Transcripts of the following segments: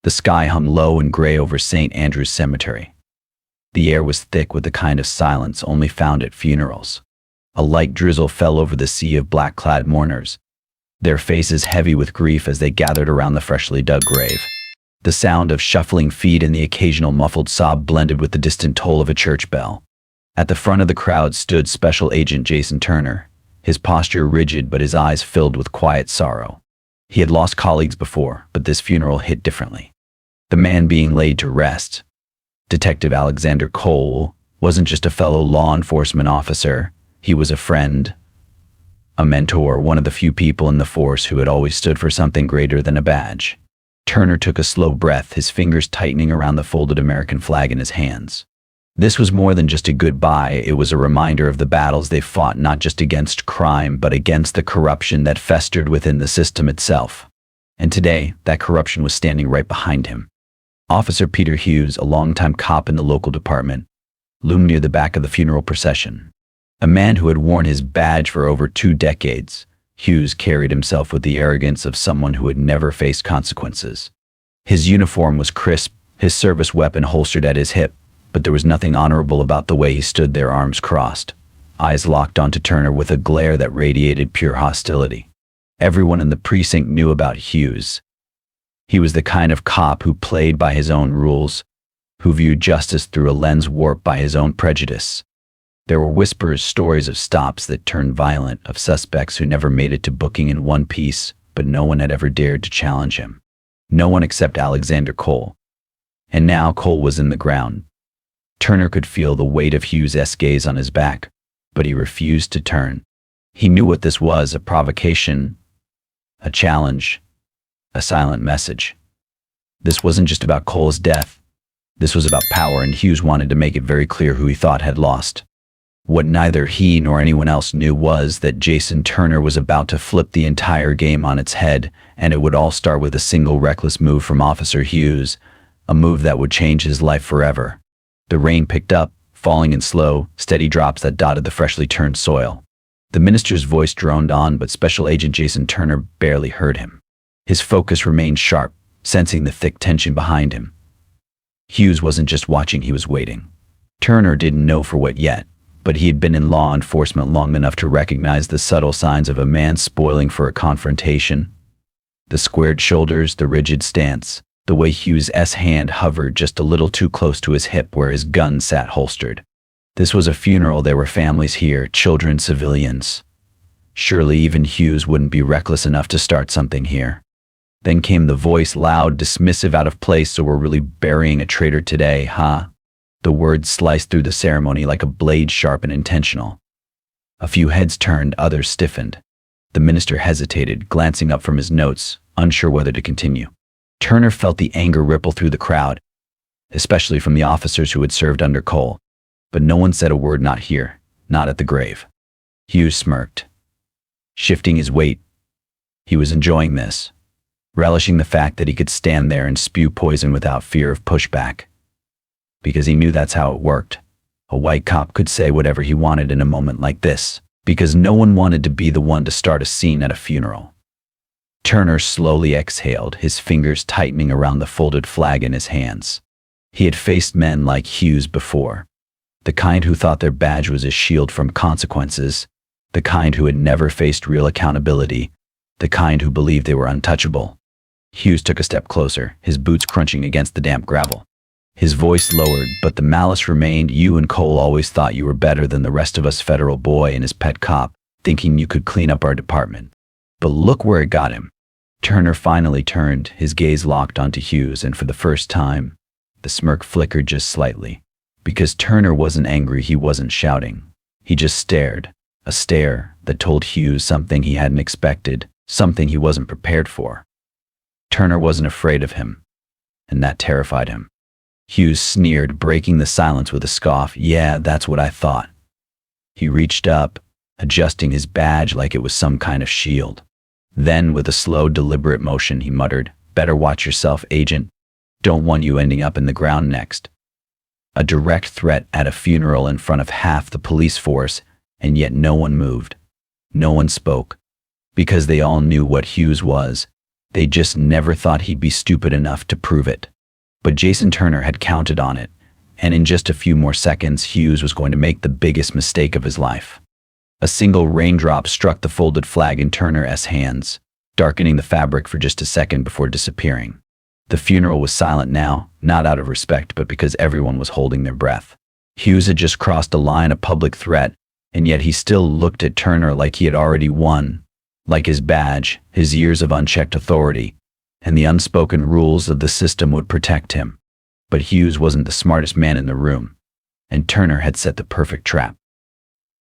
The sky hung low and gray over St. Andrew's Cemetery. The air was thick with the kind of silence only found at funerals. A light drizzle fell over the sea of black-clad mourners, their faces heavy with grief as they gathered around the freshly dug grave. The sound of shuffling feet and the occasional muffled sob blended with the distant toll of a church bell. At the front of the crowd stood Special Agent Jason Turner, his posture rigid but his eyes filled with quiet sorrow. He had lost colleagues before, but this funeral hit differently. The man being laid to rest, Detective Alexander Cole, wasn't just a fellow law enforcement officer. He was a friend, a mentor, one of the few people in the force who had always stood for something greater than a badge. Turner took a slow breath, his fingers tightening around the folded American flag in his hands. This was more than just a goodbye. It was a reminder of the battles they fought, not just against crime, but against the corruption that festered within the system itself. And today, that corruption was standing right behind him. Officer Peter Hughes, a longtime cop in the local department, loomed near the back of the funeral procession. A man who had worn his badge for over 2 decades, Hughes carried himself with the arrogance of someone who had never faced consequences. His uniform was crisp, his service weapon holstered at his hip, but there was nothing honorable about the way he stood there, arms crossed, eyes locked onto Turner with a glare that radiated pure hostility. Everyone in the precinct knew about Hughes. He was the kind of cop who played by his own rules, who viewed justice through a lens warped by his own prejudice. There were whispers, stories of stops that turned violent, of suspects who never made it to booking in one piece, but no one had ever dared to challenge him. No one except Alexander Cole. And now Cole was in the ground. Turner could feel the weight of Hughes' gaze on his back, but he refused to turn. He knew what this was, a provocation, a challenge, a silent message. This wasn't just about Cole's death. This was about power, and Hughes wanted to make it very clear who he thought had lost. What neither he nor anyone else knew was that Jason Turner was about to flip the entire game on its head, and it would all start with a single reckless move from Officer Hughes, a move that would change his life forever. The rain picked up, falling in slow, steady drops that dotted the freshly turned soil. The minister's voice droned on, but Special Agent Jason Turner barely heard him. His focus remained sharp, sensing the thick tension behind him. Hughes wasn't just watching, he was waiting. Turner didn't know for what yet, but he had been in law enforcement long enough to recognize the subtle signs of a man spoiling for a confrontation. The squared shoulders, the rigid stance, the way Hughes' hand hovered just a little too close to his hip where his gun sat holstered. This was a funeral. There were families here, children, civilians. Surely even Hughes wouldn't be reckless enough to start something here. Then came the voice, loud, dismissive, out of place. So we're really burying a traitor today, huh? The words sliced through the ceremony like a blade, sharp and intentional. A few heads turned, others stiffened. The minister hesitated, glancing up from his notes, unsure whether to continue. Turner felt the anger ripple through the crowd, especially from the officers who had served under Cole. But no one said a word, not here, not at the grave. Hughes smirked, shifting his weight. He was enjoying this, relishing the fact that he could stand there and spew poison without fear of pushback. Because he knew that's how it worked. A white cop could say whatever he wanted in a moment like this, because no one wanted to be the one to start a scene at a funeral. Turner slowly exhaled, his fingers tightening around the folded flag in his hands. He had faced men like Hughes before, the kind who thought their badge was a shield from consequences, the kind who had never faced real accountability, the kind who believed they were untouchable. Hughes took a step closer, his boots crunching against the damp gravel. His voice lowered, but the malice remained. You and Cole always thought you were better than the rest of us, federal boy and his pet cop, thinking you could clean up our department. But look where it got him. Turner finally turned, his gaze locked onto Hughes, and for the first time, the smirk flickered just slightly. Because Turner wasn't angry, he wasn't shouting. He just stared, a stare that told Hughes something he hadn't expected, something he wasn't prepared for. Turner wasn't afraid of him, and that terrified him. Hughes sneered, breaking the silence with a scoff. Yeah, that's what I thought. He reached up, adjusting his badge like it was some kind of shield. Then, with a slow, deliberate motion, he muttered, "Better watch yourself, Agent. Don't want you ending up in the ground next." A direct threat at a funeral in front of half the police force, and yet no one moved. No one spoke. Because they all knew what Hughes was. They just never thought he'd be stupid enough to prove it. But Jason Turner had counted on it, and in just a few more seconds, Hughes was going to make the biggest mistake of his life. A single raindrop struck the folded flag in Turner's hands, darkening the fabric for just a second before disappearing. The funeral was silent now, not out of respect, but because everyone was holding their breath. Hughes had just crossed a line of public threat, and yet he still looked at Turner like he had already won, like his badge, his years of unchecked authority, and the unspoken rules of the system would protect him. But Hughes wasn't the smartest man in the room, and Turner had set the perfect trap.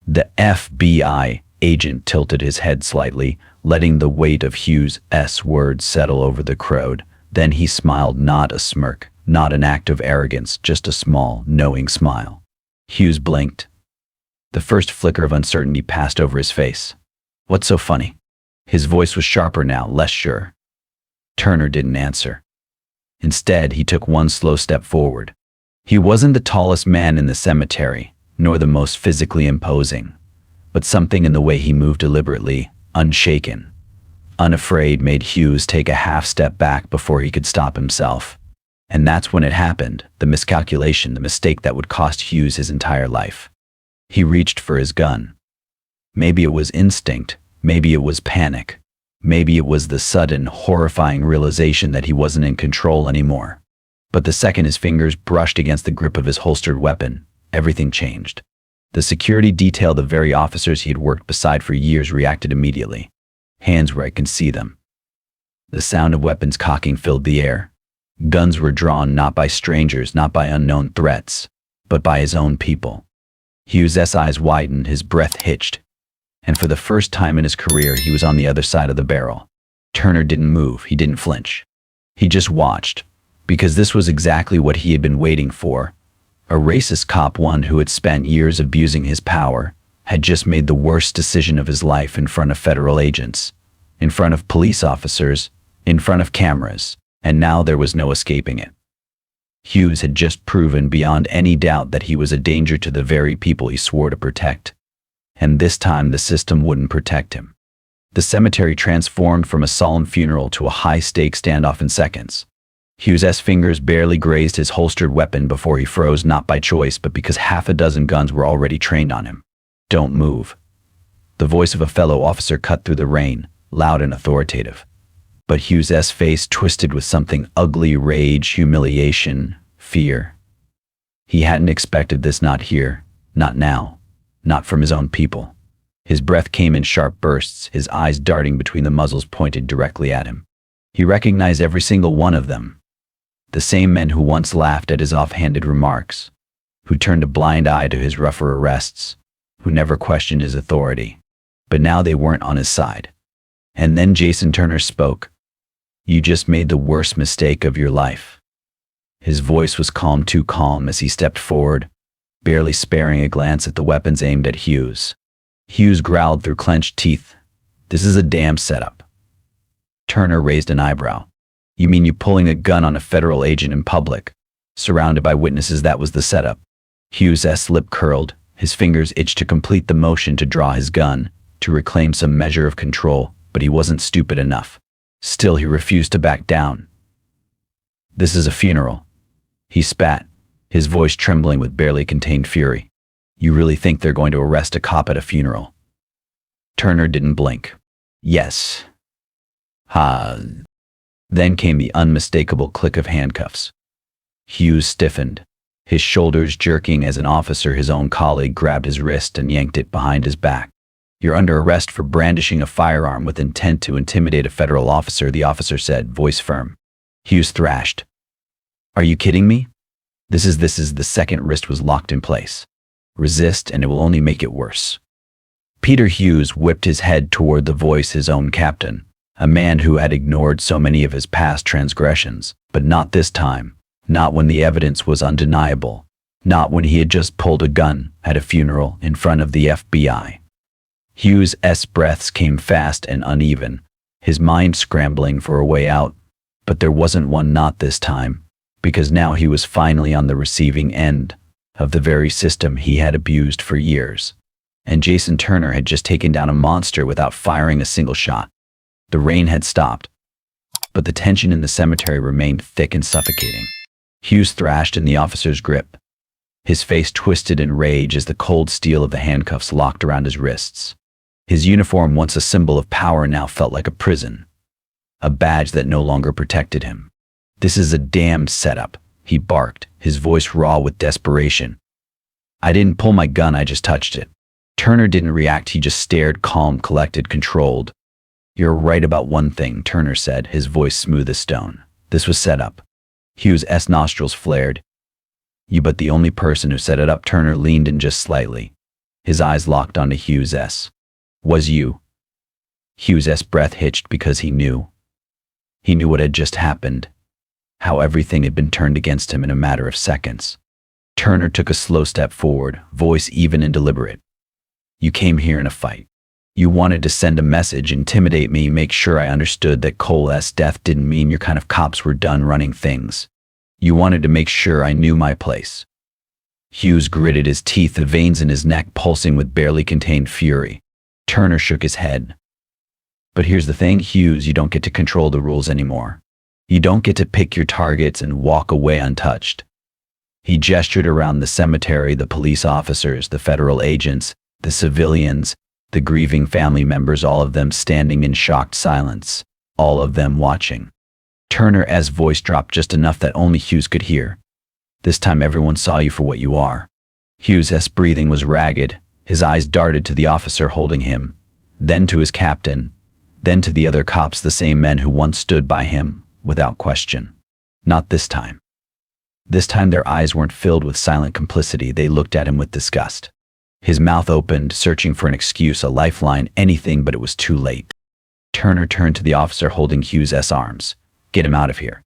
The FBI agent tilted his head slightly, letting the weight of Hughes' words settle over the crowd. Then he smiled, not a smirk, not an act of arrogance, just a small, knowing smile. Hughes blinked. The first flicker of uncertainty passed over his face. "What's so funny?" His voice was sharper now, less sure. Turner didn't answer. Instead, he took one slow step forward. He wasn't the tallest man in the cemetery, nor the most physically imposing, but something in the way he moved deliberately, unshaken, unafraid, made Hughes take a half step back before he could stop himself. And that's when it happened, the miscalculation, the mistake that would cost Hughes his entire life. He reached for his gun. Maybe it was instinct, maybe it was panic, maybe it was the sudden, horrifying realization that he wasn't in control anymore. But the second his fingers brushed against the grip of his holstered weapon, everything changed. The security detail, the very officers he had worked beside for years, reacted immediately. Hands where I could see them. The sound of weapons cocking filled the air. Guns were drawn not by strangers, not by unknown threats, but by his own people. Hughes' eyes widened, his breath hitched, and for the first time in his career, he was on the other side of the barrel. Turner didn't move, he didn't flinch. He just watched, because this was exactly what he had been waiting for. A racist cop, one who had spent years abusing his power, had just made the worst decision of his life in front of federal agents, in front of police officers, in front of cameras, and now there was no escaping it. Hughes had just proven beyond any doubt that he was a danger to the very people he swore to protect. And this time the system wouldn't protect him. The cemetery transformed from a solemn funeral to a high-stakes standoff in seconds. Hughes' fingers barely grazed his holstered weapon before he froze, not by choice, but because half a dozen guns were already trained on him. "Don't move." The voice of a fellow officer cut through the rain, loud and authoritative. But Hughes' face twisted with something ugly: rage, humiliation, fear. He hadn't expected this, not here, not now, not from his own people. His breath came in sharp bursts, his eyes darting between the muzzles pointed directly at him. He recognized every single one of them. The same men who once laughed at his offhanded remarks, who turned a blind eye to his rougher arrests, who never questioned his authority. But now they weren't on his side. And then Jason Turner spoke. "You just made the worst mistake of your life." His voice was calm, too calm, as he stepped forward, barely sparing a glance at the weapons aimed at Hughes. Hughes growled through clenched teeth. "This is a damn setup." Turner raised an eyebrow. "You mean you pulling a gun on a federal agent in public, surrounded by witnesses? That was the setup?" Hughes' lip curled, his fingers itched to complete the motion to draw his gun, to reclaim some measure of control, but he wasn't stupid enough. Still, he refused to back down. "This is a funeral." He spat, his voice trembling with barely contained fury. "You really think they're going to arrest a cop at a funeral?" Turner didn't blink. "Yes." "Ha." Then came the unmistakable click of handcuffs. Hughes stiffened, his shoulders jerking as an officer, his own colleague, grabbed his wrist and yanked it behind his back. "You're under arrest for brandishing a firearm with intent to intimidate a federal officer," the officer said, voice firm. Hughes thrashed. "Are you kidding me? This is the second wrist was locked in place. Resist and it will only make it worse." Peter Hughes whipped his head toward the voice, his own captain, a man who had ignored so many of his past transgressions, but not this time, not when the evidence was undeniable, not when he had just pulled a gun at a funeral in front of the FBI. Hughes' breaths came fast and uneven, his mind scrambling for a way out, but there wasn't one, not this time, because now he was finally on the receiving end of the very system he had abused for years. And Jason Turner had just taken down a monster without firing a single shot. The rain had stopped. but the tension in the cemetery remained thick and suffocating. Hughes thrashed in the officer's grip. His face twisted in rage as the cold steel of the handcuffs locked around his wrists. His uniform, once a symbol of power, now felt like a prison, a badge that no longer protected him. "This is a damned setup," he barked, his voice raw with desperation. "I didn't pull my gun, I just touched it." Turner didn't react, he just stared, calm, collected, controlled. "You're right about one thing," Turner said, his voice smooth as stone. "This was set up." Hughes' nostrils flared. "You but the only person who set it up." Turner leaned in just slightly. His eyes locked onto Hughes'. "Was you?" Hughes' breath hitched because he knew. He knew what had just happened, how everything had been turned against him in a matter of seconds. Turner took a slow step forward, voice even and deliberate. "You came here in a fight. You wanted to send a message, intimidate me, make sure I understood that Cole's death didn't mean your kind of cops were done running things. You wanted to make sure I knew my place." Hughes gritted his teeth, the veins in his neck pulsing with barely contained fury. Turner shook his head. "But here's the thing, Hughes, you don't get to control the rules anymore. You don't get to pick your targets and walk away untouched." He gestured around the cemetery, the police officers, the federal agents, the civilians, the grieving family members, all of them standing in shocked silence, all of them watching. Turner's voice dropped just enough that only Hughes could hear. "This time everyone saw you for what you are." Hughes' breathing was ragged. His eyes darted to the officer holding him, then to his captain, then to the other cops, the same men who once stood by him, without question. Not this time. This time their eyes weren't filled with silent complicity, they looked at him with disgust. His mouth opened, searching for an excuse, a lifeline, anything, but it was too late. Turner turned to the officer holding Hughes' arms. "Get him out of here."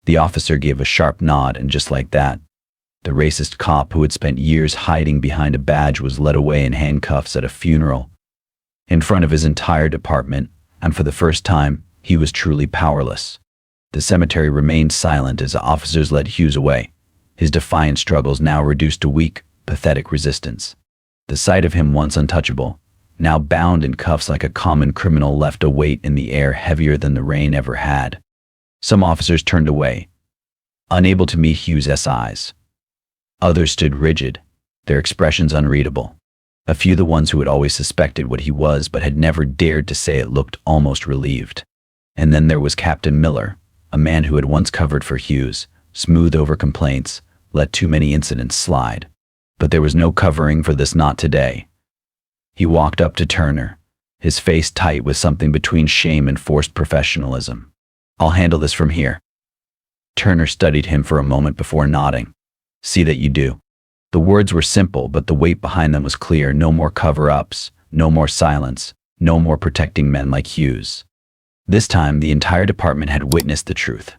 The officer gave a sharp nod, and just like that, the racist cop who had spent years hiding behind a badge was led away in handcuffs at a funeral, in front of his entire department, and for the first time, he was truly powerless. The cemetery remained silent as the officers led Hughes away, his defiant struggles now reduced to weak, pathetic resistance. The sight of him, once untouchable, now bound in cuffs like a common criminal, left a weight in the air heavier than the rain ever had. Some officers turned away, unable to meet Hughes' eyes. Others stood rigid, their expressions unreadable. A few, the ones who had always suspected what he was but had never dared to say it, looked almost relieved. And then there was Captain Miller, a man who had once covered for Hughes, smoothed over complaints, let too many incidents slide. But there was no covering for this, not today. He walked up to Turner, his face tight with something between shame and forced professionalism. "I'll handle this from here." Turner studied him for a moment before nodding. "See that you do." The words were simple, but the weight behind them was clear. No more cover-ups, no more silence, no more protecting men like Hughes. This time, the entire department had witnessed the truth.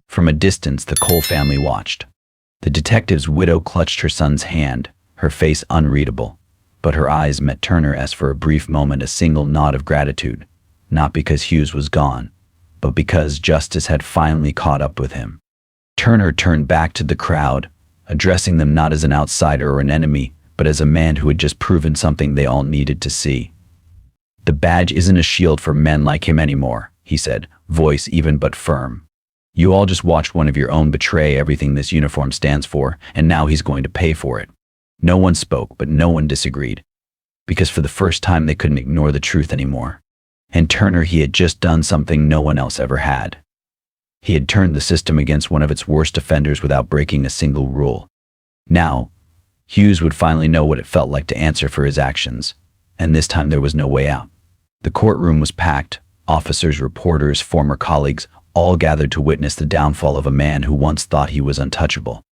From a distance, the Cole family watched. The detective's widow clutched her son's hand, her face unreadable, but her eyes met Turner's for a brief moment, a single nod of gratitude, not because Hughes was gone, but because justice had finally caught up with him. Turner turned back to the crowd, addressing them not as an outsider or an enemy, but as a man who had just proven something they all needed to see. "The badge isn't a shield for men like him anymore," he said, voice even but firm. "You all just watched one of your own betray everything this uniform stands for, and now he's going to pay for it." No one spoke, but no one disagreed, because for the first time they couldn't ignore the truth anymore. And Turner, he had just done something no one else ever had. He had turned the system against one of its worst offenders without breaking a single rule. Now, Hughes would finally know what it felt like to answer for his actions, and this time there was no way out. The courtroom was packed, officers, reporters, former colleagues, all gathered to witness the downfall of a man who once thought he was untouchable.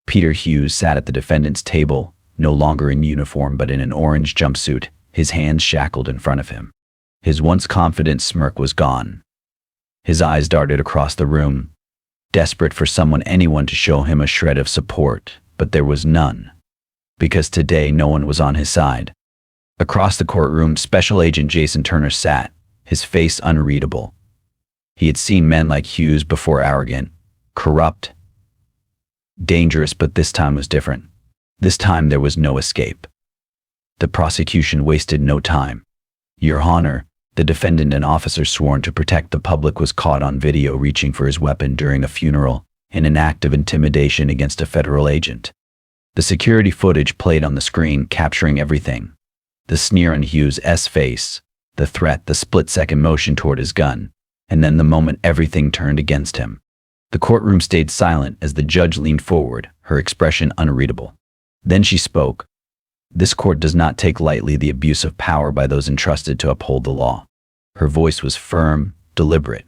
Peter Hughes sat at the defendant's table, no longer in uniform but in an orange jumpsuit, his hands shackled in front of him. His once confident smirk was gone. His eyes darted across the room, desperate for anyone to show him a shred of support, but there was none, because today no one was on his side. Across the courtroom, Special Agent Jason Turner sat, his face unreadable. He had seen men like Hughes before, arrogant, corrupt, dangerous, but this time was different. This time there was no escape. The prosecution wasted no time. "Your Honor," The defendant, an officer sworn to protect the public, was caught on video reaching for his weapon during a funeral in an act of intimidation against a federal agent. The security footage played on the screen, capturing everything: the sneer on Hughes' face, the threat, the split-second motion toward his gun, and then the moment everything turned against him. The courtroom stayed silent as the judge leaned forward, her expression unreadable. Then she spoke. "This court does not take lightly the abuse of power by those entrusted to uphold the law." Her voice was firm, deliberate.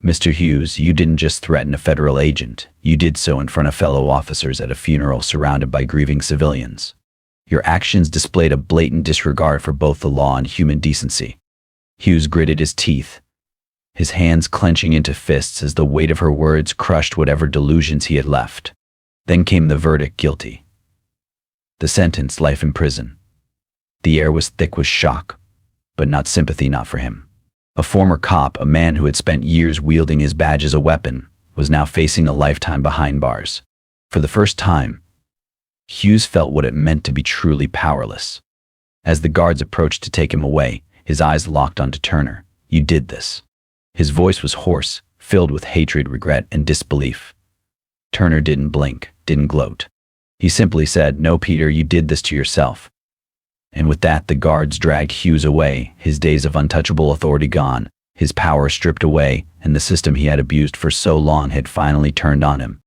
"Mr. Hughes, you didn't just threaten a federal agent. You did so in front of fellow officers at a funeral surrounded by grieving civilians. Your actions displayed a blatant disregard for both the law and human decency." Hughes gritted his teeth, his hands clenching into fists as the weight of her words crushed whatever delusions he had left. Then came the verdict: guilty. The sentence: life in prison. The air was thick with shock, but not sympathy, not for him. A former cop, a man who had spent years wielding his badge as a weapon, was now facing a lifetime behind bars. For the first time, Hughes felt what it meant to be truly powerless. As the guards approached to take him away, his eyes locked onto Turner. "You did this." His voice was hoarse, filled with hatred, regret, and disbelief. Turner didn't blink, didn't gloat. He simply said, "No, Peter, you did this to yourself." And with that, the guards dragged Hughes away, his days of untouchable authority gone, his power stripped away, and the system he had abused for so long had finally turned on him.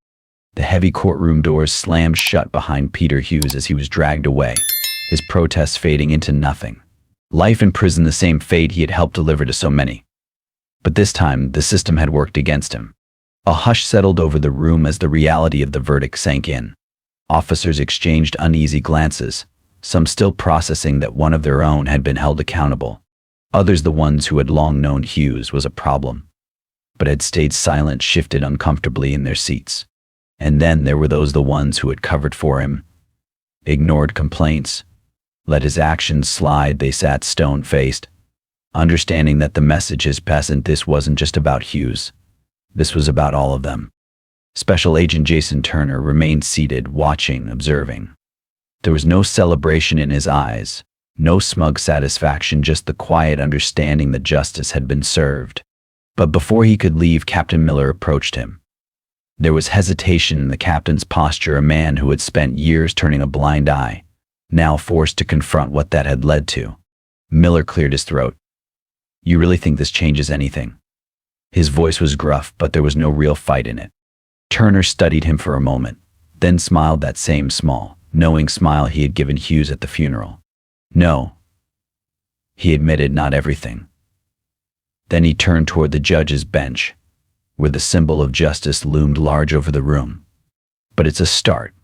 The heavy courtroom doors slammed shut behind Peter Hughes as he was dragged away, his protests fading into nothing. Life in prison, the same fate he had helped deliver to so many. But this time, the system had worked against him. A hush settled over the room as the reality of the verdict sank in. Officers exchanged uneasy glances, some still processing that one of their own had been held accountable. Others, the ones who had long known Hughes was a problem, but had stayed silent, shifted uncomfortably in their seats. And then there were the ones who had covered for him, ignored complaints, let his actions slide. They sat stone-faced, understanding that the message is passant. This wasn't just about Hughes. This was about all of them. Special Agent Jason Turner remained seated, watching, observing. There was no celebration in his eyes, no smug satisfaction, just the quiet understanding that justice had been served. But before he could leave, Captain Miller approached him. There was hesitation in the captain's posture, a man who had spent years turning a blind eye, now forced to confront what that had led to. Miller cleared his throat. "You really think this changes anything?" His voice was gruff, but there was no real fight in it. Turner studied him for a moment, then smiled, that same small, knowing smile he had given Hughes at the funeral. "No," he admitted, "not everything." Then he turned toward the judge's bench, where the symbol of justice loomed large over the room. "But it's a start."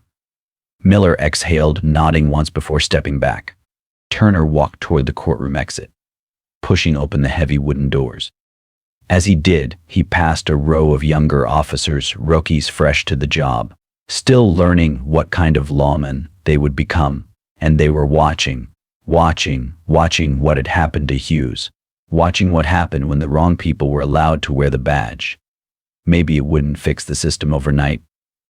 Miller exhaled, nodding once before stepping back. Turner walked toward the courtroom exit, pushing open the heavy wooden doors. As he did, he passed a row of younger officers, rookies fresh to the job, still learning what kind of lawmen they would become, and they were watching what had happened to Hughes, watching what happened when the wrong people were allowed to wear the badge. Maybe it wouldn't fix the system overnight,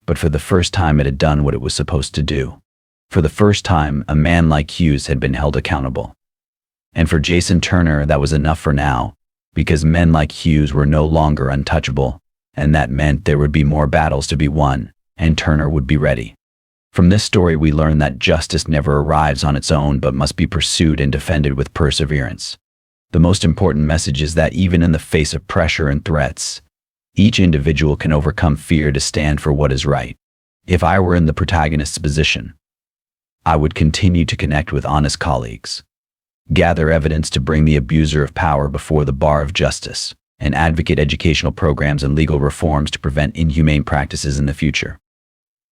but for the first time it had done what it was supposed to do. For the first time, a man like Hughes had been held accountable. And for Jason Turner, that was enough for now, because men like Hughes were no longer untouchable, and that meant there would be more battles to be won, and Turner would be ready. From this story, we learn that justice never arrives on its own, but must be pursued and defended with perseverance. The most important message is that even in the face of pressure and threats, each individual can overcome fear to stand for what is right. If I were in the protagonist's position, I would continue to connect with honest colleagues, gather evidence to bring the abuser of power before the bar of justice, and advocate educational programs and legal reforms to prevent inhumane practices in the future.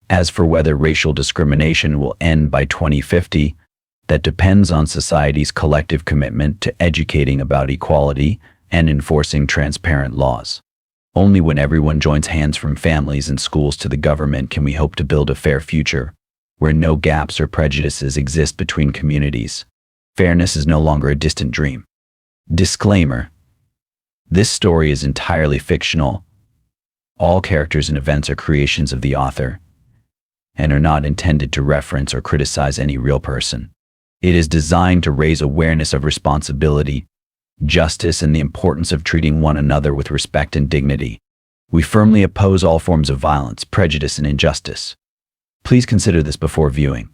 As for whether racial discrimination will end by 2050, that depends on society's collective commitment to educating about equality and enforcing transparent laws. Only when everyone joins hands, from families and schools to the government, can we hope to build a fair future where no gaps or prejudices exist between communities. Fairness is no longer a distant dream. Disclaimer: this story is entirely fictional. All characters and events are creations of the author and are not intended to reference or criticize any real person. It is designed to raise awareness of responsibility, justice, and the importance of treating one another with respect and dignity. We firmly oppose all forms of violence, prejudice, and injustice. Please consider this before viewing.